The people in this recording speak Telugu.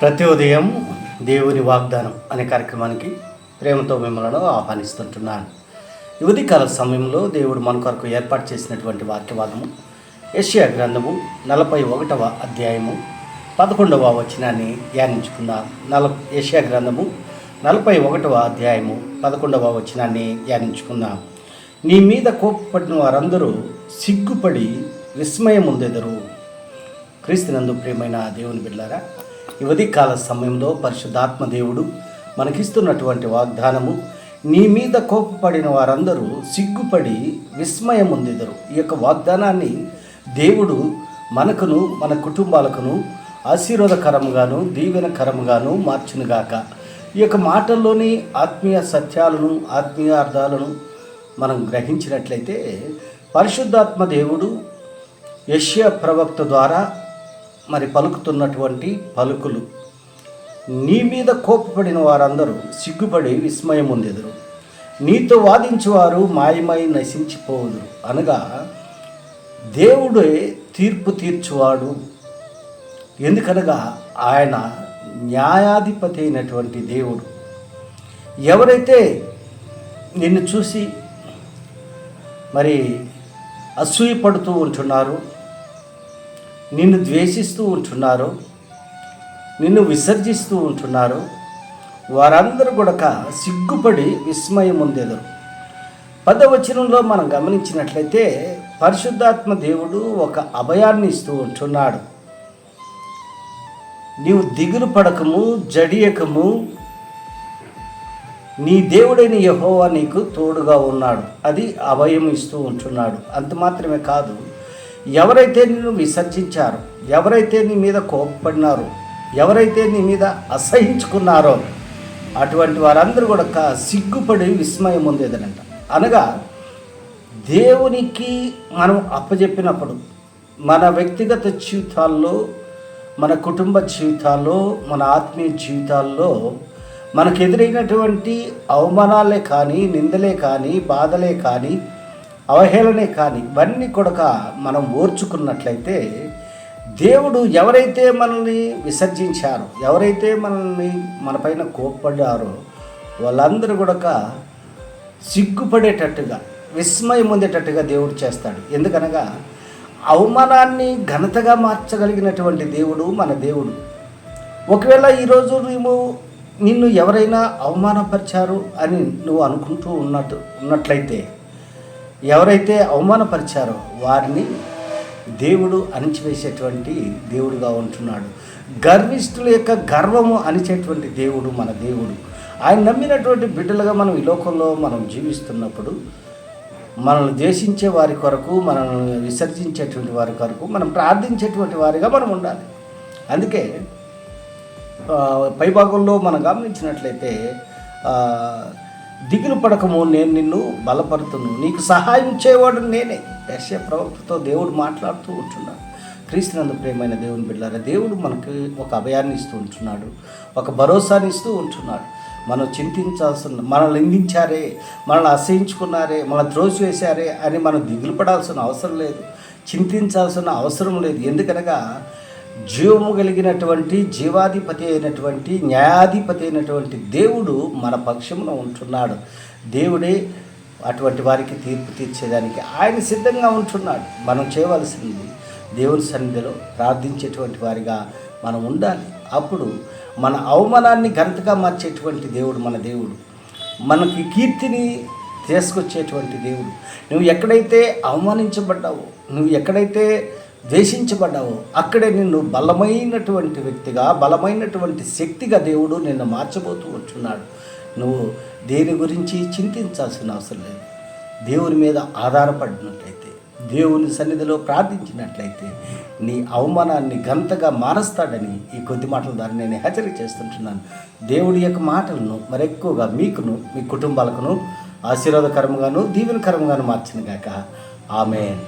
ప్రతి ఉదయం దేవుని వాగ్దానం అనే కార్యక్రమానికి ప్రేమతో మిమ్మల్ని ఆహ్వానిస్తుంటున్నాను. ఈ ఉదయకాల సమయంలో దేవుడు మన కొరకు ఏర్పాటు చేసినటువంటి వాక్యవాదము యెషయా గ్రంథము 41వ అధ్యాయము 11వ వచనాన్ని ధ్యానించుకుందాం. యెషయా గ్రంథము 41వ అధ్యాయము 11వ వచనాన్ని ధ్యానించుకుందాం. నీ మీద కోపపడిన వారందరూ సిగ్గుపడి విస్మయం ఉందెదరు. క్రీస్తునందు ప్రియమైన దేవుని బిడ్డలారా, ఈ ఉదయకాల సమయంలో పరిశుద్ధాత్మ దేవుడు మనకిస్తున్నటువంటి వాగ్దానము, నీ మీద కోపపడిన వారందరూ సిగ్గుపడి విస్మయం పొందెదరు. ఈ యొక్క వాగ్దానాన్ని దేవుడు మనకును మన కుటుంబాలకును ఆశీర్వాదకరముగాను దీవెనకరముగాను మార్చునుగాక. ఈ యొక్క మాటల్లోని ఆత్మీయ సత్యాలను ఆత్మీయ అర్థాలను మనం గ్రహించినట్లయితే పరిశుద్ధాత్మ దేవుడు యెషయా ప్రవక్త ద్వారా పలుకుతున్నటువంటి పలుకులు, నీ మీద కోపపడిన వారందరూ సిగ్గుపడి విస్మయం పొందెదరు, నీతో వాదించేవారు మాయమై నశించిపోదురు. అనగా దేవుడే తీర్పు తీర్చువాడు. ఎందుకనగా ఆయన న్యాయాధిపతి అయినటువంటి దేవుడు. ఎవరైతే నిన్ను చూసి అసూయపడుతూ ఉంటున్నారో, నిన్ను ద్వేషిస్తూ ఉంటున్నారో, నిన్ను విసర్జిస్తూ ఉంటున్నారో వారందరూ కూడా సిగ్గుపడి విస్మయం పొందెదరు. 10వ వచనంలో మనం గమనించినట్లయితే పరిశుద్ధాత్మ దేవుడు ఒక అభయాన్ని ఇస్తూ ఉంటున్నాడు. నీవు దిగులు పడకము, జడియకము, నీ దేవుడైన యెహోవా నీకు తోడుగా ఉన్నాడు. అది అభయం ఇస్తూ ఉంటున్నాడు. అంత మాత్రమే కాదు, ఎవరైతే నిన్ను విసర్జించారో, ఎవరైతే నీ మీద కోపపడినారో, ఎవరైతే నీ మీద అసహించుకున్నారో అటువంటి వారందరూ కూడా సిగ్గుపడి విస్మయం పొందేదనంట. అనగా దేవునికి మనం అప్పచెప్పినప్పుడు మన వ్యక్తిగత జీవితాల్లో, మన కుటుంబ జీవితాల్లో, మన ఆత్మీయ జీవితాల్లో మనకు ఎదురైనటువంటి అవమానాలే కానీ, నిందలే కానీ, బాధలే కానీ, అవహేళనే కానీ ఇవన్నీ కూడా మనం ఓర్చుకున్నట్లయితే దేవుడు ఎవరైతే మనల్ని విసర్జించారో, ఎవరైతే మనపైన కోప్పడ్డారో వాళ్ళందరూ కూడా సిగ్గుపడేటట్టుగా, విస్మయం పొందేటట్టుగా దేవుడు చేస్తాడు. ఎందుకనగా అవమానాన్ని ఘనతగా మార్చగలిగినటువంటి దేవుడు మన దేవుడు. ఒకవేళ ఈరోజు నిన్ను ఎవరైనా అవమానపరిచారు అని నువ్వు అనుకుంటూ ఉన్నట్లయితే, ఎవరైతే అవమానపరిచారో వారిని దేవుడు అణిచివేసేటువంటి దేవుడుగా ఉంటున్నాడు. గర్విష్ఠుల యొక్క గర్వము అణిచేటువంటి దేవుడు మన దేవుడు. ఆయన నమ్మినటువంటి బిడ్డలుగా మనం ఈ లోకంలో మనం జీవిస్తున్నప్పుడు మనల్ని ద్వేషించే వారి కొరకు, మనల్ని విసర్జించేటువంటి వారి కొరకు మనం ప్రార్థించేటువంటి వారిగా మనం ఉండాలి. అందుకే పైభాగంలో మనం గమనించినట్లయితే దిగులు పడకము, నేను నిన్ను బలపరుతును, నీకు సహాయం చేయవాడు నేనే. యెషయా ప్రవక్తతో దేవుడు మాట్లాడుతూ ఉంటున్నాడు. క్రీస్తునందు ప్రియమైన దేవుని బిడ్డలారా, దేవుడు మనకి ఒక అభయాన్ని ఇస్తూ ఉంటున్నాడు, ఒక భరోసాని ఇస్తూ ఉంటున్నాడు. మనం చింతించాల్సిన, మనల్ని నిందించారే, మనల్ని అసహించుకున్నారే, మనం త్రోసివేశారే అని మనం దిగులు పడాల్సిన అవసరం లేదు, చింతించాల్సిన అవసరం లేదు. ఎందుకనగా జీవము కలిగినటువంటి, జీవాధిపతి అయినటువంటి, న్యాయాధిపతి అయినటువంటి దేవుడు మన పక్షంలో ఉంటున్నాడు. దేవుడే అటువంటి వారికి తీర్పు తీర్చేదానికి ఆయన సిద్ధంగా ఉంటున్నాడు. మనం చేయవలసింది దేవుని సన్నిధిలో ప్రార్థించేటువంటి వారిగా మనం ఉండాలి. అప్పుడు మన అవమానాన్ని ఘనతగా మార్చేటువంటి దేవుడు మన దేవుడు, మనకి కీర్తిని తీసుకొచ్చేటువంటి దేవుడు. నువ్వు ఎక్కడైతే అవమానించబడ్డావో, నువ్వు ఎక్కడైతే ద్వేషించబడ్డావో అక్కడే నిన్ను బలమైనటువంటి వ్యక్తిగా, బలమైనటువంటి శక్తిగా దేవుడు నిన్ను మార్చబోతూ ఉంటున్నాడు. నువ్వు దేని గురించి చింతించాల్సిన అవసరం లేదు. దేవుని మీద ఆధారపడినట్లయితే, దేవుని సన్నిధిలో ప్రార్థించినట్లయితే నీ అవమానాన్ని ఘనతగా మారుస్తాడని ఈ కొద్ది మాటల ద్వారా నేను హెచ్చరిక చేస్తుంటున్నాను. దేవుడి యొక్క మాటలను మరెక్కువగా మీకును, మీ కుటుంబాలకును ఆశీర్వాదకరంగాను దీవెనకరంగాను మార్చినగాక. ఆమేన్.